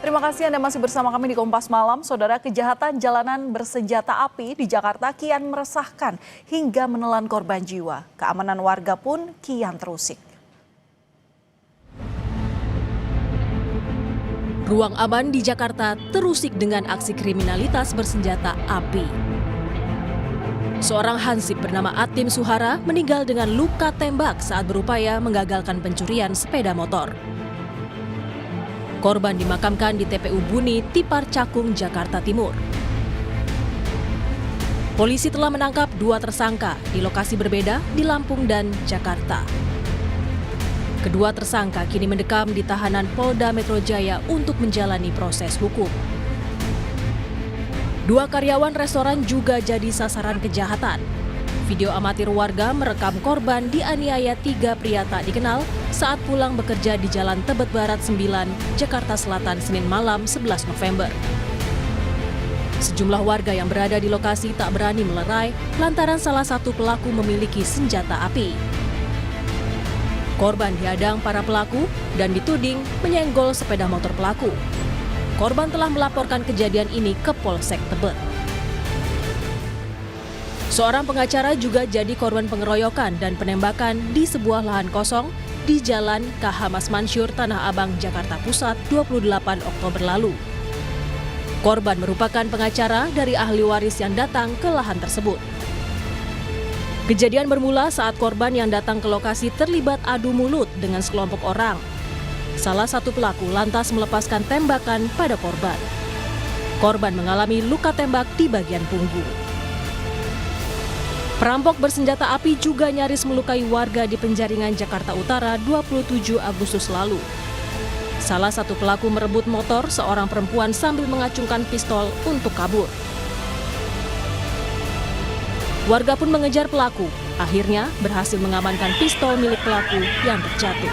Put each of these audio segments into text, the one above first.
Terima kasih Anda masih bersama kami di Kompas Malam. Saudara, kejahatan jalanan bersenjata api di Jakarta kian meresahkan hingga menelan korban jiwa. Keamanan warga pun kian terusik. Ruang aman di Jakarta terusik dengan aksi kriminalitas bersenjata api. Seorang hansip bernama Atim Suhara meninggal dengan luka tembak saat berupaya menggagalkan pencurian sepeda motor. Korban dimakamkan di TPU Buni, Tipar Cakung, Jakarta Timur. Polisi telah menangkap 2 tersangka di lokasi berbeda di Lampung dan Jakarta. Kedua tersangka kini mendekam di tahanan Polda Metro Jaya untuk menjalani proses hukum. 2 karyawan restoran juga jadi sasaran kejahatan. Video amatir warga merekam korban dianiaya 3 pria tak dikenal saat pulang bekerja di Jalan Tebet Barat 9, Jakarta Selatan, Senin malam 11 November. Sejumlah warga yang berada di lokasi tak berani melerai lantaran salah satu pelaku memiliki senjata api. Korban dihadang para pelaku dan dituding menyenggol sepeda motor pelaku. Korban telah melaporkan kejadian ini ke Polsek Tebet. Seorang pengacara juga jadi korban pengeroyokan dan penembakan di sebuah lahan kosong di Jalan KH Mas Mansur, Tanah Abang, Jakarta Pusat 28 Oktober lalu. Korban merupakan pengacara dari ahli waris yang datang ke lahan tersebut. Kejadian bermula saat korban yang datang ke lokasi terlibat adu mulut dengan sekelompok orang. Salah satu pelaku lantas melepaskan tembakan pada korban. Korban mengalami luka tembak di bagian punggung. Perampok bersenjata api juga nyaris melukai warga di Penjaringan, Jakarta Utara 27 Agustus lalu. Salah satu pelaku merebut motor seorang perempuan sambil mengacungkan pistol untuk kabur. Warga pun mengejar pelaku, akhirnya berhasil mengamankan pistol milik pelaku yang terjatuh.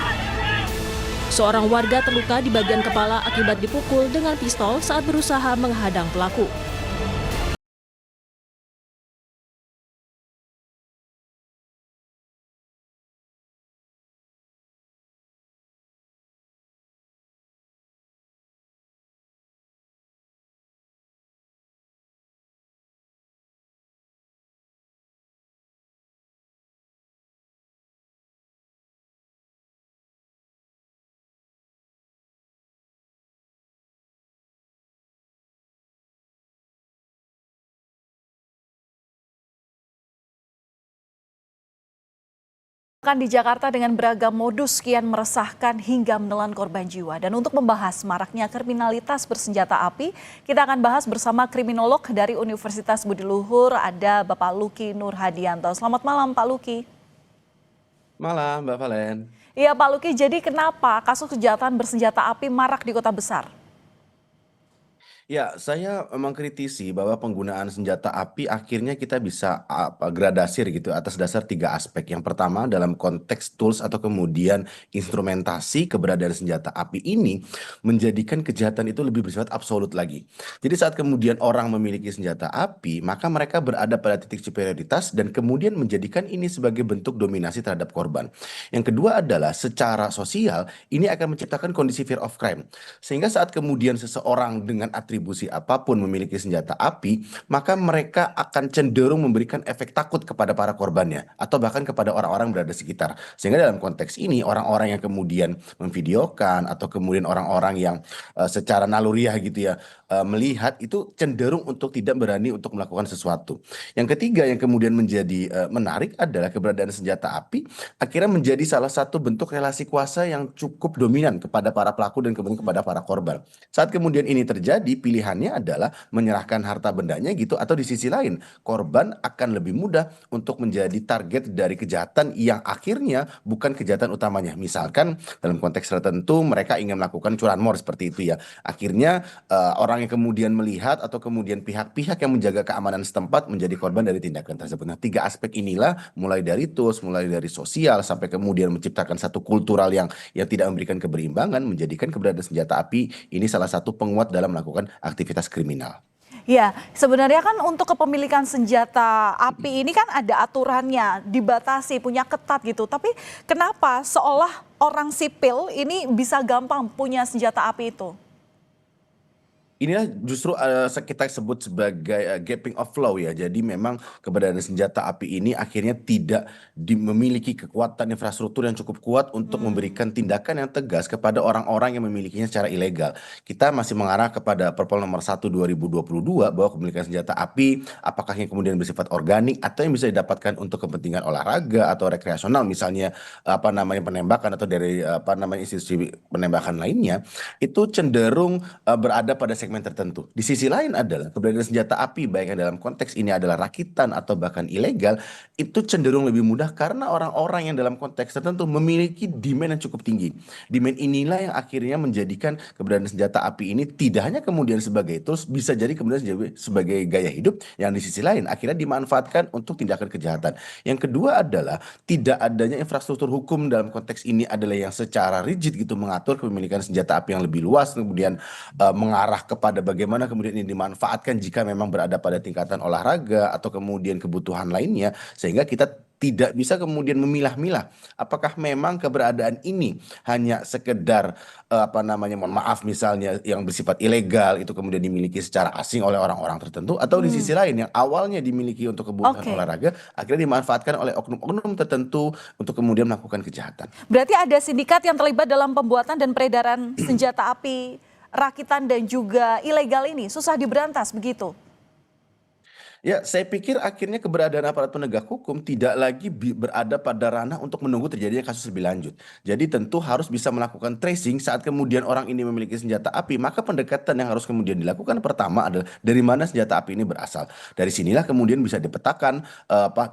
Seorang warga terluka di bagian kepala akibat dipukul dengan pistol saat berusaha menghadang pelaku. Di Jakarta dengan beragam modus kian meresahkan hingga menelan korban jiwa. Dan untuk membahas maraknya kriminalitas bersenjata api, kita akan bahas bersama kriminolog dari Universitas Budi Luhur, ada Bapak Luki Nur Hadianto. Selamat malam Pak Luki. Malam, Mbak Valen. Iya Pak Luki, jadi kenapa kasus kejahatan bersenjata api marak di kota besar? Ya, saya memang kritisi bahwa penggunaan senjata api akhirnya kita bisa gradasi gitu atas dasar 3 aspek. Yang pertama dalam konteks tools atau kemudian instrumentasi keberadaan senjata api ini menjadikan kejahatan itu lebih bersifat absolut lagi. Jadi saat kemudian orang memiliki senjata api, maka mereka berada pada titik superioritas dan kemudian menjadikan ini sebagai bentuk dominasi terhadap korban. Yang kedua adalah secara sosial ini akan menciptakan kondisi fear of crime. Sehingga saat kemudian seseorang dengan atribusi apapun memiliki senjata api, maka mereka akan cenderung memberikan efek takut kepada para korbannya atau bahkan kepada orang-orang berada sekitar. Sehingga dalam konteks ini orang-orang yang kemudian memvideokan atau kemudian orang-orang yang secara naluriah gitu ya melihat itu cenderung untuk tidak berani untuk melakukan sesuatu. Yang ketiga yang kemudian menjadi menarik adalah keberadaan senjata api akhirnya menjadi salah satu bentuk relasi kuasa yang cukup dominan kepada para pelaku dan kemudian kepada para korban. Saat kemudian ini terjadi, pilihannya adalah menyerahkan harta bendanya gitu, atau di sisi lain korban akan lebih mudah untuk menjadi target dari kejahatan yang akhirnya bukan kejahatan utamanya. Misalkan dalam konteks tertentu mereka ingin melakukan curanmor seperti itu ya. Akhirnya orang yang kemudian melihat atau kemudian pihak-pihak yang menjaga keamanan setempat menjadi korban dari tindakan tersebut. Nah, 3 aspek inilah mulai dari tools, mulai dari sosial sampai kemudian menciptakan satu kultural yang tidak memberikan keberimbangan, menjadikan keberadaan senjata api ini salah satu penguat dalam melakukan aktivitas kriminal. Ya, sebenarnya kan untuk kepemilikan senjata api ini kan ada aturannya, dibatasi, punya ketat gitu. Tapi kenapa seolah orang sipil ini bisa gampang punya senjata api itu? inilah justru kita sebut sebagai gapping of flow ya. Jadi memang keberadaan senjata api ini akhirnya tidak memiliki kekuatan infrastruktur yang cukup kuat untuk memberikan tindakan yang tegas kepada orang-orang yang memilikinya secara ilegal. Kita masih mengarah kepada Perpol nomor 1 2022 bahwa kepemilikan senjata api apakah yang kemudian bersifat organik atau yang bisa didapatkan untuk kepentingan olahraga atau rekreasional, misalnya penembakan atau dari institusi penembakan lainnya, itu cenderung berada pada segmen tertentu. Di sisi lain adalah keberadaan senjata api baik yang dalam konteks ini adalah rakitan atau bahkan ilegal, itu cenderung lebih mudah karena orang-orang yang dalam konteks tertentu memiliki demand yang cukup tinggi. Demand inilah yang akhirnya menjadikan keberadaan senjata api ini tidak hanya kemudian sebagai tools, bisa jadi kemudian sebagai gaya hidup yang di sisi lain akhirnya dimanfaatkan untuk tindakan kejahatan. Yang kedua adalah tidak adanya infrastruktur hukum dalam konteks ini adalah yang secara rigid gitu mengatur kepemilikan senjata api yang lebih luas, kemudian mengarah kepada bagaimana kemudian ini dimanfaatkan jika memang berada pada tingkatan olahraga atau kemudian kebutuhan lainnya, sehingga kita tidak bisa kemudian memilah-milah apakah memang keberadaan ini hanya sekedar mohon maaf misalnya yang bersifat ilegal itu kemudian dimiliki secara asing oleh orang-orang tertentu, atau di sisi lain yang awalnya dimiliki untuk kebutuhan Oke. olahraga akhirnya dimanfaatkan oleh oknum-oknum tertentu untuk kemudian melakukan kejahatan. Berarti ada sindikat yang terlibat dalam pembuatan dan peredaran senjata api rakitan dan juga ilegal ini susah diberantas begitu. Ya, saya pikir akhirnya keberadaan aparat penegak hukum tidak lagi berada pada ranah untuk menunggu terjadinya kasus lebih lanjut. Jadi tentu harus bisa melakukan tracing saat kemudian orang ini memiliki senjata api, maka pendekatan yang harus kemudian dilakukan pertama adalah dari mana senjata api ini berasal. Dari sinilah kemudian bisa dipetakan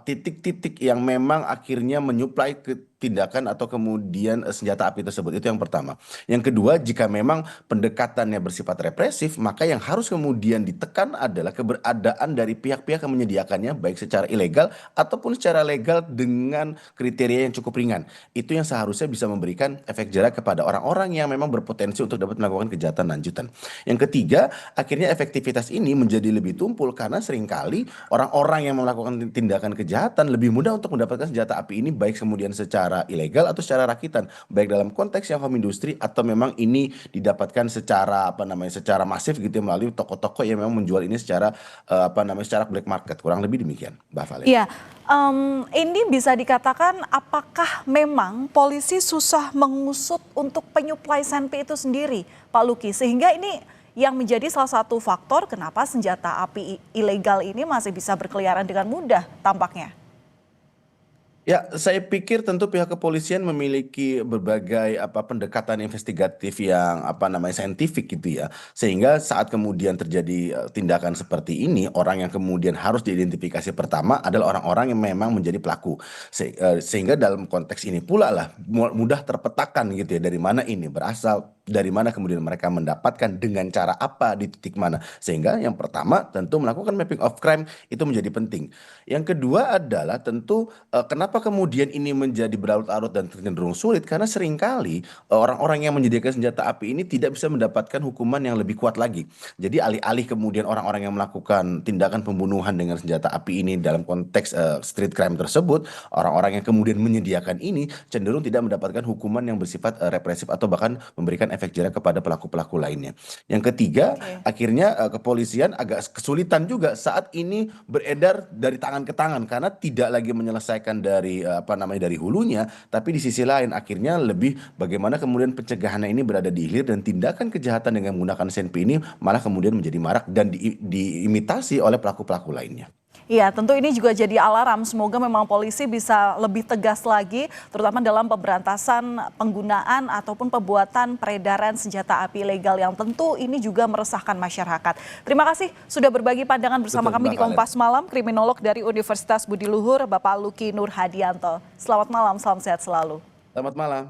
titik-titik yang memang akhirnya menyuplai ke tindakan atau kemudian senjata api tersebut. Itu yang pertama. Yang kedua, jika memang pendekatannya bersifat represif, maka yang harus kemudian ditekan adalah keberadaan dari pihak-pihak yang menyediakannya baik secara ilegal ataupun secara legal dengan kriteria yang cukup ringan. Itu yang seharusnya bisa memberikan efek jerak kepada orang-orang yang memang berpotensi untuk dapat melakukan kejahatan lanjutan. Yang ketiga, akhirnya efektivitas ini menjadi lebih tumpul karena seringkali orang-orang yang melakukan tindakan kejahatan lebih mudah untuk mendapatkan senjata api ini baik kemudian secara ilegal atau secara rakitan, baik dalam konteks yang home industry atau memang ini didapatkan secara secara masif gitu ya, melalui toko-toko yang memang menjual ini secara secara black market, kurang lebih demikian, Mbak Valen. Iya, ini bisa dikatakan apakah memang polisi susah mengusut untuk penyuplai senpi itu sendiri, Pak Luki, sehingga ini yang menjadi salah satu faktor kenapa senjata api ilegal ini masih bisa berkeliaran dengan mudah tampaknya. Ya, saya pikir tentu pihak kepolisian memiliki berbagai pendekatan investigatif yang saintifik gitu ya. Sehingga saat kemudian terjadi tindakan seperti ini, orang yang kemudian harus diidentifikasi pertama adalah orang-orang yang memang menjadi pelaku. Sehingga dalam konteks ini pula lah mudah terpetakan gitu ya, dari mana ini berasal, dari mana kemudian mereka mendapatkan, dengan cara apa, di titik mana. Sehingga yang pertama tentu melakukan mapping of crime itu menjadi penting. Yang kedua adalah tentu kenapa kemudian ini menjadi berlarut-larut dan cenderung sulit, karena seringkali orang-orang yang menyediakan senjata api ini tidak bisa mendapatkan hukuman yang lebih kuat lagi. Jadi alih-alih kemudian orang-orang yang melakukan tindakan pembunuhan dengan senjata api ini dalam konteks street crime tersebut, orang-orang yang kemudian menyediakan ini cenderung tidak mendapatkan hukuman yang bersifat represif atau bahkan memberikan efek jerak kepada pelaku-pelaku lainnya. Yang ketiga, akhirnya kepolisian agak kesulitan juga saat ini beredar dari tangan ke tangan karena tidak lagi menyelesaikan dari hulunya, tapi di sisi lain akhirnya lebih bagaimana kemudian pencegahannya ini berada di hilir, dan tindakan kejahatan dengan menggunakan senpi ini malah kemudian menjadi marak dan diimitasi oleh pelaku-pelaku lainnya. Iya, tentu ini juga jadi alarm. Semoga memang polisi bisa lebih tegas lagi, terutama dalam pemberantasan penggunaan ataupun pembuatan peredaran senjata api ilegal yang tentu ini juga meresahkan masyarakat. Terima kasih sudah berbagi pandangan bersama kami di Kompas Malam, kriminolog dari Universitas Budi Luhur, Bapak Luki Nur Hadianto. Selamat malam, salam sehat selalu. Selamat malam.